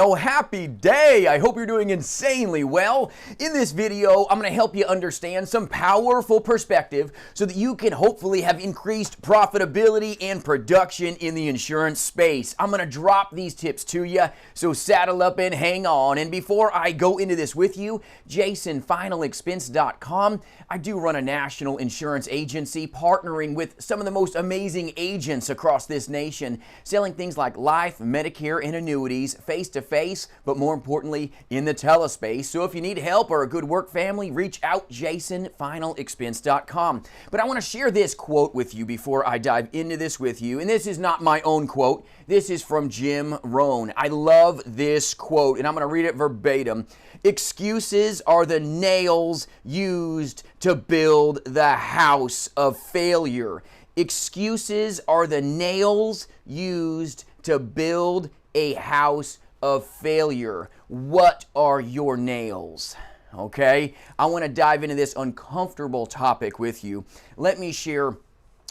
Oh, happy day! I hope you're doing insanely well. In this video, I'm going to help you understand some powerful perspective so that you can hopefully have increased profitability and production in the insurance space. I'm going to drop these tips to you, so saddle up and hang on. And before I go into this with you, jasonfinalexpense.com. I do run a national insurance agency partnering with some of the most amazing agents across this nation, selling things like life, Medicare, and annuities face-to-face, but more importantly, in the telespace. So if you need help or a good work family, reach out, jasonfinalexpense.com. But I want to share this quote with you before I dive into this with you. And this is not my own quote. This is from Jim Rohn. I love this quote, and I'm going to read it verbatim. Excuses are the nails used to build the house of failure. Excuses are the nails used to build a house of failure. What are your nails? Okay, I want to dive into this uncomfortable topic with you. Let me share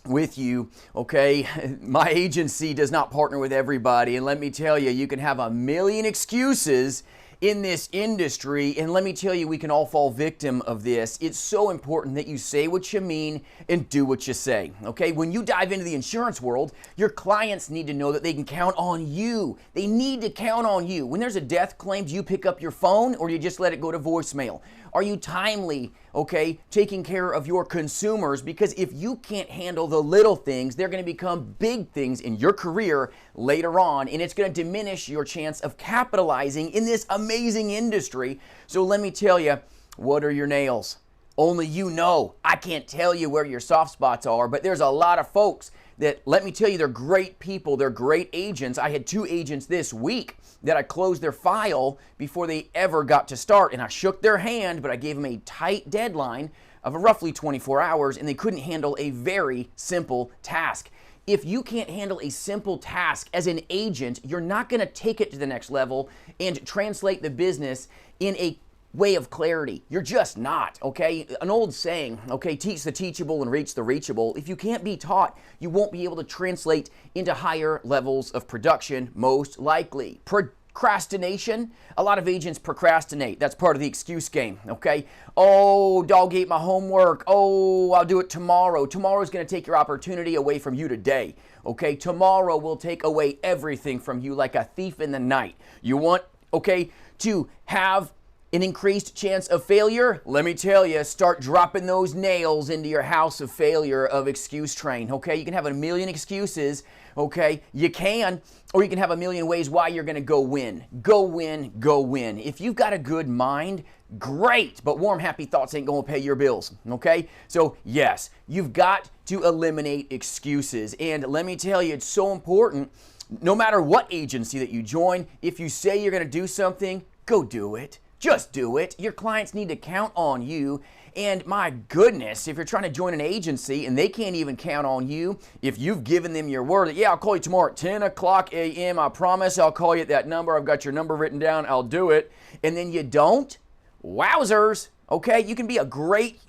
with you, okay, my agency does not partner with everybody, and let me tell you, you can have a million excuses in this industry, and let me tell you, we can all fall victim of this. It's so important that you say what you mean and do what you say, okay? When you dive into the insurance world, your clients need to know that they can count on you. They need to count on you. When there's a death claim, do you pick up your phone or do you just let it go to voicemail? Are you timely, okay, taking care of your consumers? Because if you can't handle the little things, they're going to become big things in your career later on, and it's going to diminish your chance of capitalizing in this amazing industry. So let me tell you, what are your nails? Only you know. I can't tell you where your soft spots are, but there's a lot of folks that, let me tell you, they're great people. They're great agents. I had 2 agents this week that I closed their file before they ever got to start, and I shook their hand, but I gave them a tight deadline of roughly 24 hours, and they couldn't handle a very simple task. If you can't handle a simple task as an agent, you're not going to take it to the next level and translate the business in a way of clarity. You're just not, okay? An old saying, okay, teach the teachable and reach the reachable. If you can't be taught, you won't be able to translate into higher levels of production, most likely. Procrastination, a lot of agents procrastinate. That's part of the excuse game, okay? Oh, dog ate my homework. Oh, I'll do it tomorrow. Tomorrow's going to take your opportunity away from you today, okay? Tomorrow will take away everything from you like a thief in the night. You want, okay, to have an increased chance of failure? Let me tell you, start dropping those nails into your house of failure of excuse train, okay? You can have a million excuses, okay? You can, or you can have a million ways why you're going to go win. Go win, go win. If you've got a good mind, great, but warm, happy thoughts ain't going to pay your bills, okay? So, yes, you've got to eliminate excuses. And let me tell you, it's so important, no matter what agency that you join, if you say you're going to do something, go do it. Just do it. Your clients need to count on you. And my goodness, if you're trying to join an agency and they can't even count on you, if you've given them your word that, yeah, I'll call you tomorrow at 10 o'clock a.m., I promise I'll call you at that number, I've got your number written down, I'll do it, and then you don't, wowzers, okay? You can be a great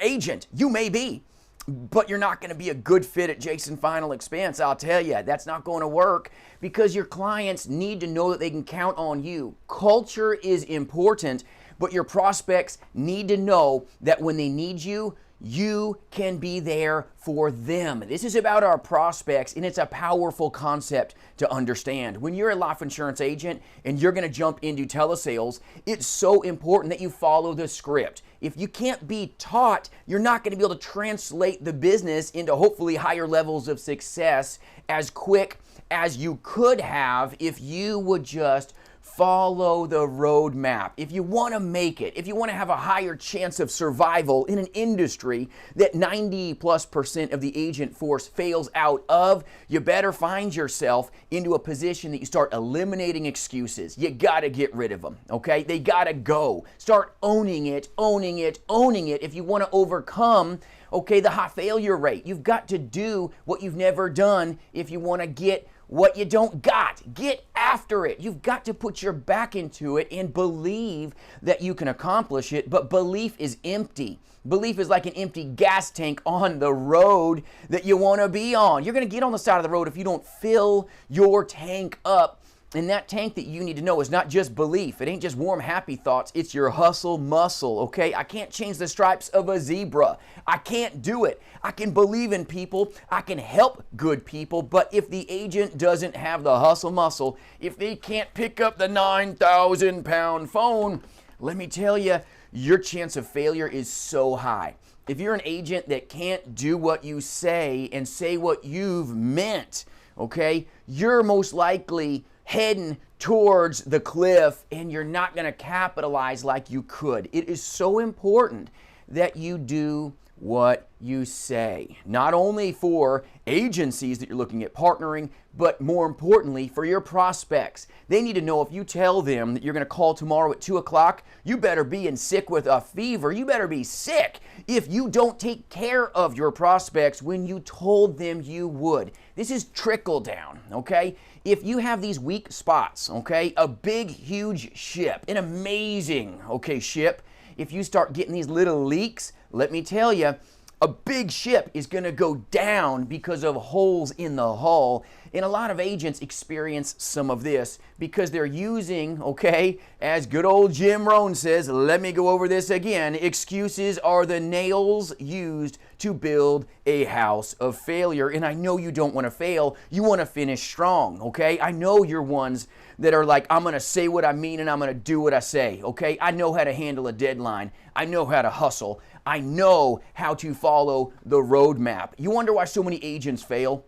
agent. You may be. But you're not going to be a good fit at Jason Final Expense. I'll tell you, that's not going to work because your clients need to know that they can count on you. Culture is important, but your prospects need to know that when they need you, you can be there for them. This is about our prospects, and it's a powerful concept to understand. When you're a life insurance agent and you're going to jump into telesales, it's so important that you follow the script. If you can't be taught, you're not going to be able to translate the business into hopefully higher levels of success as quick as you could have if you would just follow the roadmap. If you want to make it, if you want to have a higher chance of survival in an industry that 90+% of the agent force fails out of, you better find yourself into a position that you start eliminating excuses. You got to get rid of them, okay? They got to go. Start owning it, owning it, owning it if you want to overcome, okay, the high failure rate. You've got to do what you've never done if you want to get what you don't got. Get after it. You've got to put your back into it and believe that you can accomplish it, but belief is empty. Belief is like an empty gas tank on the road that you want to be on. You're going to get on the side of the road if you don't fill your tank up And that tank that you need to know is not just belief. It ain't just warm, happy thoughts. It's your hustle muscle, okay? I can't change the stripes of a zebra. I can't do it. I can believe in people. I can help good people. But if the agent doesn't have the hustle muscle, if they can't pick up the 9,000-pound phone, let me tell you, your chance of failure is so high. If you're an agent that can't do what you say and say what you've meant, okay, you're most likely heading towards the cliff and you're not going to capitalize like you could. It is so important that you do what you say, not only for agencies that you're looking at partnering, but more importantly for your prospects. They need to know if you tell them that you're going to call tomorrow at 2 o'clock, you better be in sick with a fever. You better be sick if you don't take care of your prospects when you told them you would. This is trickle down, okay? If you have these weak spots, okay, a big, huge ship, an amazing, okay, ship, if you start getting these little leaks, let me tell you, a big ship is going to go down because of holes in the hull. And a lot of agents experience some of this because they're using, okay, as good old Jim Rohn says, let me go over this again, excuses are the nails used to build a house of failure. And I know you don't want to fail. You want to finish strong, okay? I know you're ones that are like, I'm going to say what I mean and I'm going to do what I say, okay? I know how to handle a deadline. I know how to hustle. I know how to follow the roadmap. You wonder why so many agents fail?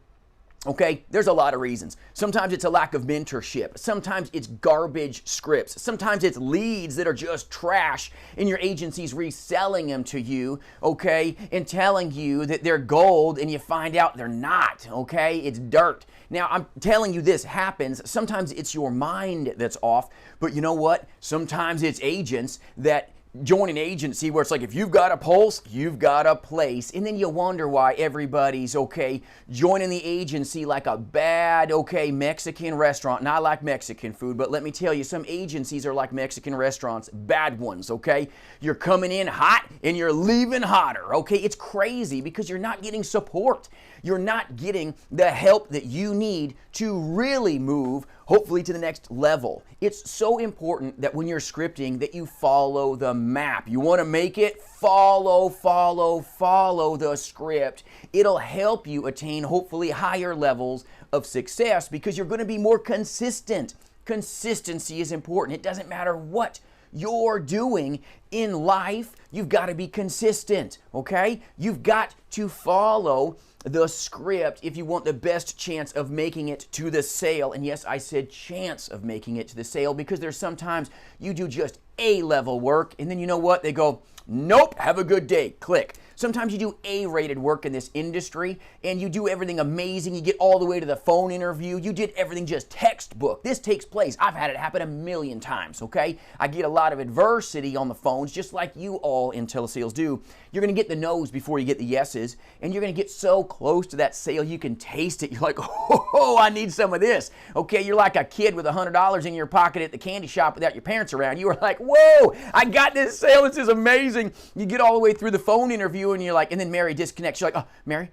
Okay, there's a lot of reasons. Sometimes it's a lack of mentorship. Sometimes it's garbage scripts. Sometimes it's leads that are just trash and your agency's reselling them to you, okay, and telling you that they're gold and you find out they're not, okay? It's dirt. Now, I'm telling you this happens. Sometimes it's your mind that's off, but you know what? Sometimes it's agents that join an agency where it's like, if you've got a pulse, you've got a place. And then you wonder why everybody's, okay, joining the agency like a bad, okay, Mexican restaurant. And I like Mexican food, but let me tell you, some agencies are like Mexican restaurants, bad ones, okay? You're coming in hot and you're leaving hotter, okay? It's crazy because you're not getting support. You're not getting the help that you need to really move, hopefully, to the next level. It's so important that when you're scripting that you follow the map. You want to make it, follow the script. It'll help you attain, hopefully, higher levels of success because you're going to be more consistent. Consistency is important. It doesn't matter what you're doing in life, you've got to be consistent, okay? You've got to follow the script if you want the best chance of making it to the sale. And yes, I said chance of making it to the sale because there's sometimes you do just A-level work and then you know what? They go, nope, have a good day, click. Sometimes you do A-rated work in this industry and you do everything amazing. You get all the way to the phone interview. You did everything just textbook. This takes place. I've had it happen a million times, okay? I get a lot of adversity on the phones just like you all in telesales do. You're going to get the no's before you get the yeses and you're going to get so close to that sale you can taste it. You're like, oh, I need some of this. Okay, you're like a kid with $100 in your pocket at the candy shop without your parents around. You are like, whoa, I got this sale. This is amazing. You get all the way through the phone interview and you're like, and then Mary disconnects. You're like, oh, Mary,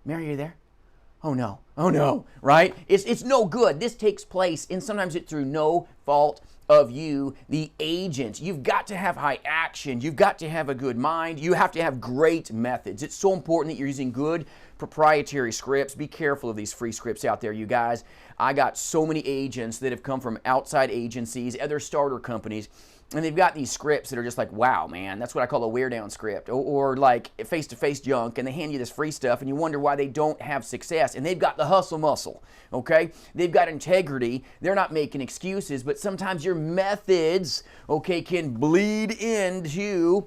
are you there? Oh no, right? It's no good. This takes place, and sometimes it's through no fault of you, the agent. You've got to have high action. You've got to have a good mind. You have to have great methods. It's so important that you're using good proprietary scripts. Be careful of these free scripts out there, you guys. I got so many agents that have come from outside agencies, other starter companies, and they've got these scripts that are just like, wow, man, that's what I call a wear down script, or like face-to-face junk, and they hand you this free stuff, and you wonder why they don't have success. And they've got the hustle muscle, okay? They've got integrity. They're not making excuses, but sometimes your methods, okay, can bleed into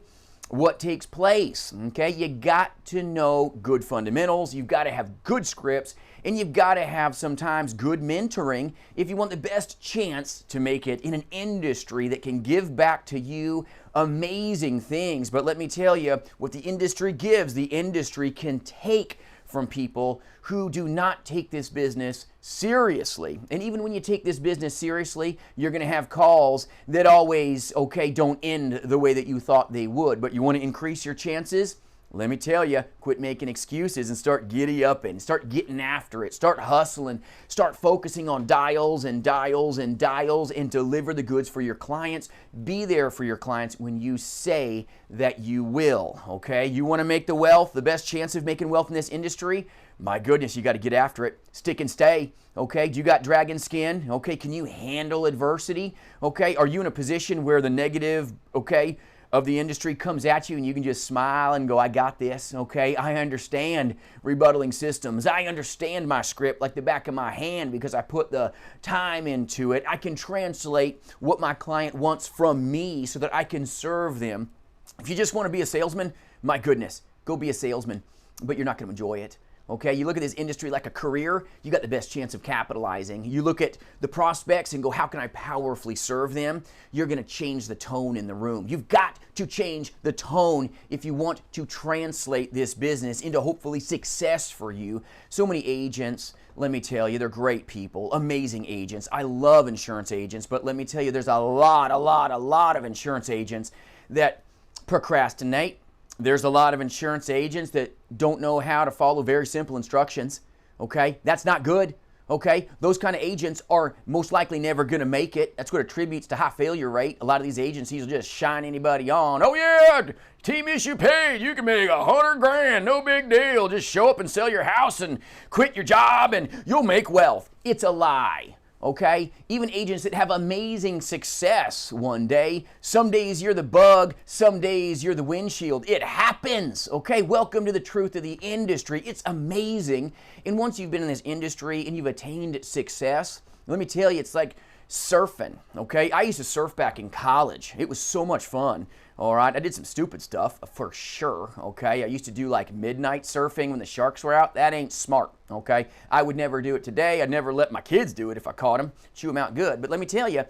what takes place, okay? You got to know good fundamentals. You've got to have good scripts, and you've got to have sometimes good mentoring if you want the best chance to make it in an industry that can give back to you amazing things. But let me tell you, what the industry gives, the industry can take from people who do not take this business seriously. And even when you take this business seriously, you're going to have calls that always, okay, don't end the way that you thought they would. But you want to increase your chances? Let me tell you, quit making excuses and start giddy up and start getting after it. Start hustling. Start focusing on dials and dials and dials and deliver the goods for your clients. Be there for your clients when you say that you will, okay? You want to make the wealth, the best chance of making wealth in this industry? My goodness, you got to get after it. Stick and stay, okay? Do you got dragon skin? Okay, can you handle adversity? Okay, are you in a position where the negative, okay, of the industry comes at you and you can just smile and go, I got this, okay? I understand rebuttaling systems. I understand my script like the back of my hand because I put the time into it. I can translate what my client wants from me so that I can serve them. If you just want to be a salesman, my goodness, go be a salesman, but you're not going to enjoy it. Okay, you look at this industry like a career, you got the best chance of capitalizing. You look at the prospects and go, how can I powerfully serve them? You're going to change the tone in the room. You've got to change the tone if you want to translate this business into hopefully success for you. So many agents, let me tell you, they're great people, amazing agents. I love insurance agents, but let me tell you, there's a lot of insurance agents that procrastinate. There's a lot of insurance agents that don't know how to follow very simple instructions, okay? That's not good, okay? Those kind of agents are most likely never going to make it. That's what attributes to high failure rate. A lot of these agencies will just shine anybody on. Oh yeah, team issue paid. You can make $100,000, no big deal. Just show up and sell your house and quit your job and you'll make wealth. It's a lie. Okay? Even agents that have amazing success one day, some days you're the bug, some days you're the windshield. It happens, okay? Welcome to the truth of the industry. It's amazing. And once you've been in this industry and you've attained success, let me tell you, it's like surfing, okay? I used to surf back in college. It was so much fun. All right, I did some stupid stuff for sure, okay? I used to do like midnight surfing when the sharks were out. That ain't smart, okay? I would never do it today. I'd never let my kids do it if I caught them, chew them out good. But let me tell you,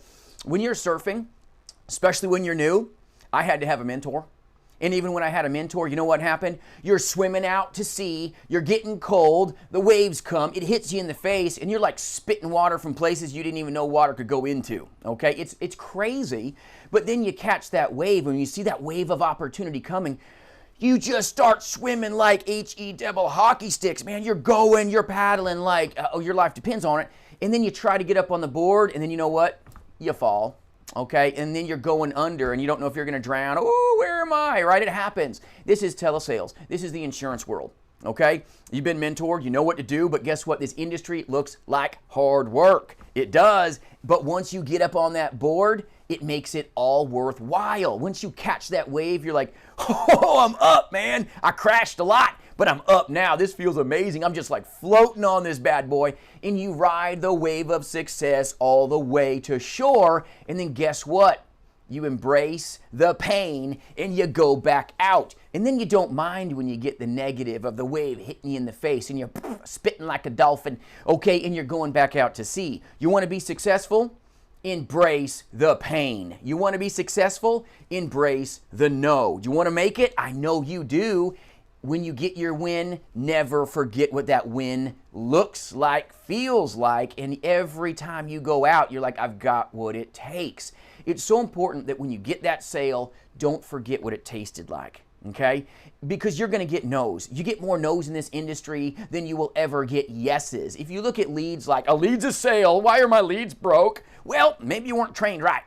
when you're surfing, especially when you're new, I had to have a mentor. And even when I had a mentor, you know what happened? You're swimming out to sea, you're getting cold, the waves come, it hits you in the face, and you're like spitting water from places you didn't even know water could go into, okay? It's crazy, but then you catch that wave, and you see that wave of opportunity coming, you just start swimming like H-E double hockey sticks, man. You're going, you're paddling like, your life depends on it, and then you try to get up on the board, and then you know what? You fall. Okay, and then you're going under and you don't know if you're going to drown. Oh, where am I? Right? It happens. This is telesales. This is the insurance world. Okay, you've been mentored. You know what to do, but guess what? This industry looks like hard work. It does, but once you get up on that board, it makes it all worthwhile. Once you catch that wave, you're like, oh, I'm up, man. I crashed a lot, but I'm up now. This feels amazing. I'm just like floating on this bad boy. And you ride the wave of success all the way to shore. And then guess what? You embrace the pain and you go back out. And then you don't mind when you get the negative of the wave hitting you in the face and you're spitting like a dolphin. Okay, and you're going back out to sea. You want to be successful? Embrace the pain. You want to be successful? Embrace the no. You want to make it? I know you do. When you get your win, never forget what that win looks like, feels like, and every time you go out, you're like, I've got what it takes. It's so important that when you get that sale, don't forget what it tasted like, okay? Because you're going to get no's. You get more no's in this industry than you will ever get yeses. If you look at leads like, a lead's a sale, why are my leads broke? Well, maybe you weren't trained right.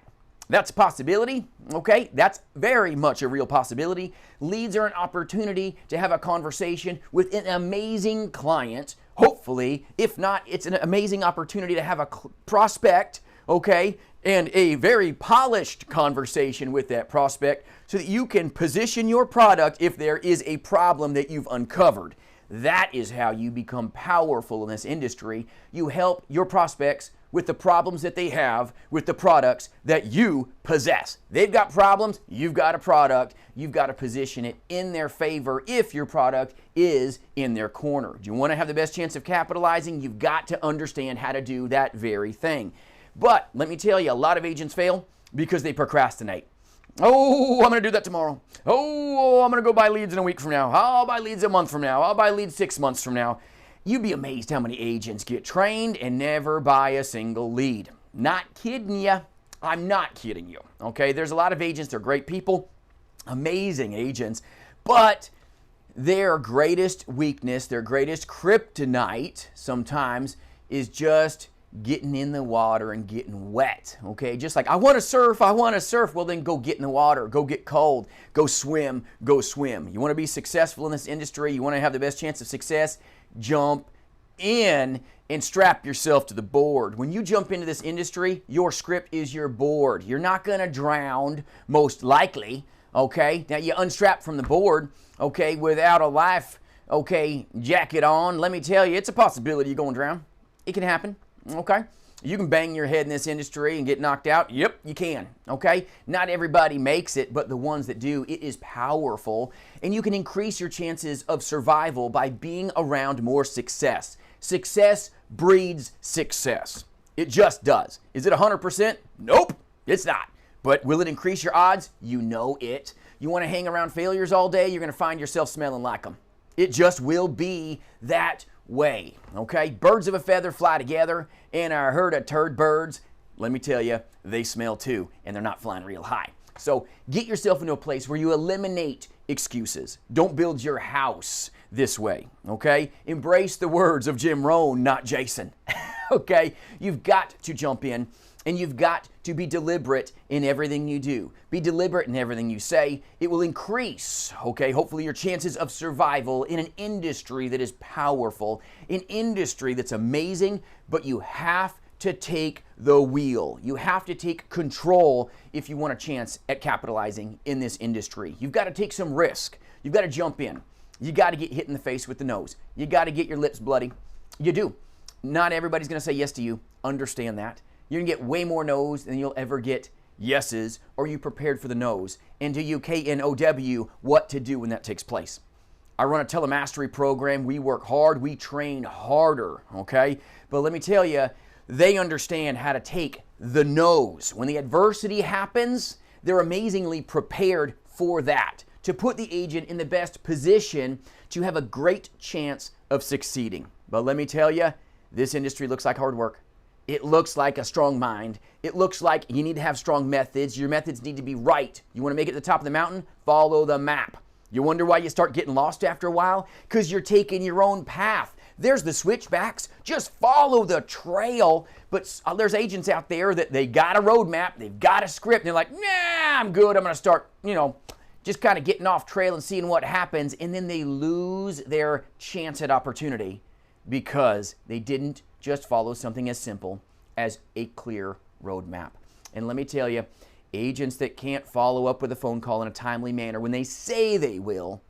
That's a possibility, okay? That's very much a real possibility. Leads are an opportunity to have a conversation with an amazing client. Hopefully, if not, it's an amazing opportunity to have a prospect, okay? And a very polished conversation with that prospect so that you can position your product if there is a problem that you've uncovered. That is how you become powerful in this industry. You help your prospects with the problems that they have with the products that you possess. They've got problems, you've got a product, you've got to position it in their favor if your product is in their corner. Do you want to have the best chance of capitalizing? You've got to understand how to do that very thing. But let me tell you, a lot of agents fail because they procrastinate. Oh, I'm going to do that tomorrow. Oh, I'm going to go buy leads in a week from now. I'll buy leads a month from now. I'll buy leads 6 months from now. You'd be amazed how many agents get trained and never buy a single lead. Not kidding you. I'm not kidding you. Okay, there's a lot of agents. They're great people, amazing agents, but their greatest weakness, their greatest kryptonite sometimes is just getting in the water and getting wet, okay? Just like, I want to surf. Well, then go get in the water, go get cold, go swim. You want to be successful in this industry, you want to have the best chance of success, jump in and strap yourself to the board. When you jump into this industry, your script is your board. You're not going to drown, most likely, okay? Now, you unstrap from the board, okay, without a life, okay, jacket on. Let me tell you, it's a possibility you're going to drown. It can happen. Okay, you can bang your head in this industry and get knocked out. Yep, you can. Okay, not everybody makes it, but the ones that do, it is powerful, and you can increase your chances of survival by being around more success. Success breeds success. It just does. Is it 100%? Nope, it's not. But will it increase your odds? You know it. You want to hang around failures all day, you're going to find yourself smelling like them. It just will be that way, okay? Birds of a feather fly together, and a herd of turd birds, let me tell you, they smell too, and they're not flying real high. So get yourself into a place where you eliminate excuses. Don't build your house this way, okay? Embrace the words of Jim Rohn, not Jason, okay? You've got to jump in, and you've got to be deliberate in everything you do. Be deliberate in everything you say. It will increase, okay, hopefully your chances of survival in an industry that is powerful, an industry that's amazing, but you have to take the wheel. You have to take control if you want a chance at capitalizing in this industry. You've got to take some risk. You've got to jump in. You got to get hit in the face with the nose. You got to get your lips bloody. You do. Not everybody's going to say yes to you. Understand that. You're going to get way more no's than you'll ever get yeses. Are you prepared for the no's? And do you KNOW what to do when that takes place? I run a telemastery program. We work hard. We train harder, okay? But let me tell you, they understand how to take the no's. When the adversity happens, they're amazingly prepared for that, to put the agent in the best position to have a great chance of succeeding. But let me tell you, this industry looks like hard work. It looks like a strong mind. It looks like you need to have strong methods. Your methods need to be right. You want to make it to the top of the mountain? Follow the map. You wonder why you start getting lost after a while? Because you're taking your own path. There's the switchbacks. Just follow the trail. But there's agents out there that they got a roadmap, they've got a script, and they're like, nah, I'm good. I'm going to start, just kind of getting off trail and seeing what happens. And then they lose their chance at opportunity because they didn't just follow something as simple as a clear roadmap. And let me tell you, agents that can't follow up with a phone call in a timely manner when they say they will,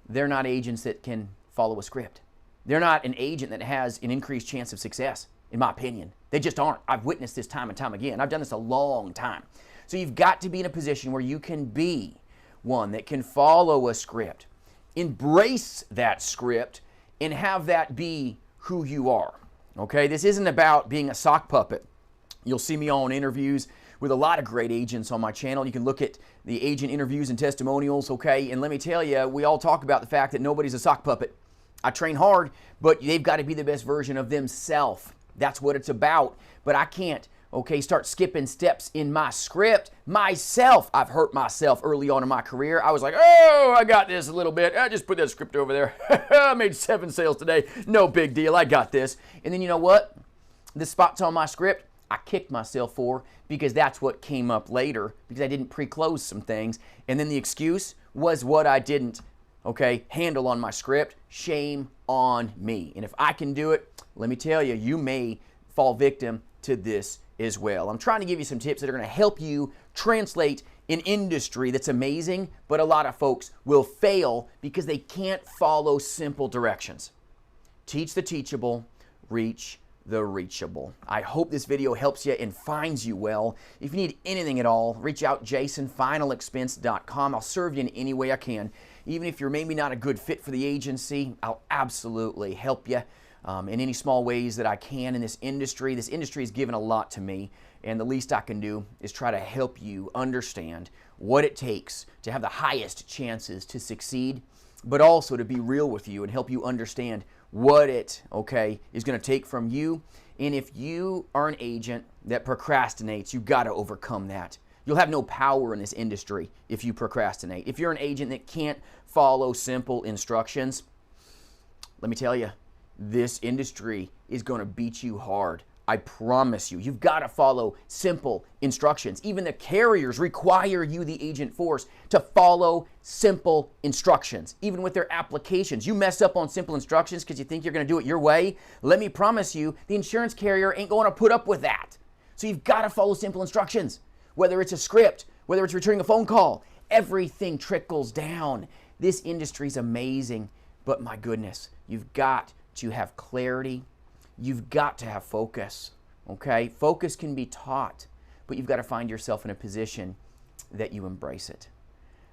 they're not agents that can follow a script. They're not an agent that has an increased chance of success, in my opinion. They just aren't. I've witnessed this time and time again. I've done this a long time. So you've got to be in a position where you can be one that can follow a script, embrace that script, and have that be who you are. Okay, this isn't about being a sock puppet. You'll see me on interviews with a lot of great agents on my channel. You can look at the agent interviews and testimonials, okay? And let me tell you, we all talk about the fact that nobody's a sock puppet. I train hard, but they've got to be the best version of themselves. That's what it's about. But I can't, start skipping steps in my script myself. I've hurt myself early on in my career. I was like, oh, I got this a little bit. I just put that script over there. I made 7 sales today. No big deal. I got this. And then you know what? The spots on my script, I kicked myself for because that's what came up later because I didn't pre-close some things. And then the excuse was what I didn't, handle on my script. Shame on me. And if I can do it, let me tell you, you may fall victim to this as well. I'm trying to give you some tips that are going to help you translate an industry that's amazing, but a lot of folks will fail because they can't follow simple directions. Teach the teachable, reach the reachable. I hope this video helps you and finds you well. If you need anything at all, reach out, jasonfinalexpense.com. I'll serve you in any way I can. Even if you're maybe not a good fit for the agency, I'll absolutely help you in any small ways that I can in this industry. This industry has given a lot to me, and the least I can do is try to help you understand what it takes to have the highest chances to succeed, but also to be real with you and help you understand what it, is going to take from you. And if you are an agent that procrastinates, you've got to overcome that. You'll have no power in this industry if you procrastinate. If you're an agent that can't follow simple instructions, let me tell you, this industry is going to beat you hard. I promise you. You've got to follow simple instructions. Even the carriers require you, the agent force, to follow simple instructions. Even with their applications. You mess up on simple instructions because you think you're going to do it your way. Let me promise you, the insurance carrier ain't going to put up with that. So you've got to follow simple instructions. Whether it's a script, whether it's returning a phone call, everything trickles down. This industry's amazing, but my goodness, you've got to have clarity. You've got to have focus, okay? Focus can be taught, but you've got to find yourself in a position that you embrace it.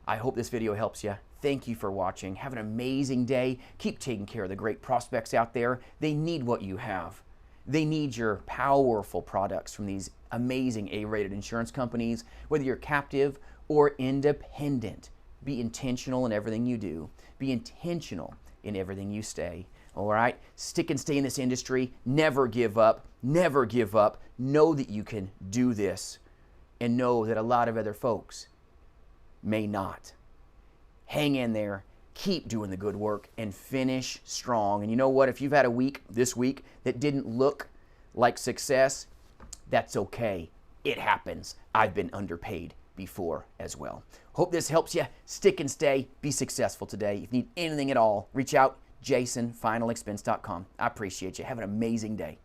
I hope this video helps you. Thank you for watching. Have an amazing day. Keep taking care of the great prospects out there. They need what you have. They need your powerful products from these amazing A-rated insurance companies, whether you're captive or independent. Be intentional in everything you do. Be intentional in everything you say. All right? Stick and stay in this industry. Never give up. Never give up. Know that you can do this, and know that a lot of other folks may not. Hang in there. Keep doing the good work and finish strong. And you know what? If you've had a week this week that didn't look like success, that's okay. It happens. I've been underpaid before as well. Hope this helps you. Stick and stay. Be successful today. If you need anything at all, reach out. JasonFinalExpense.com. I appreciate you. Have an amazing day.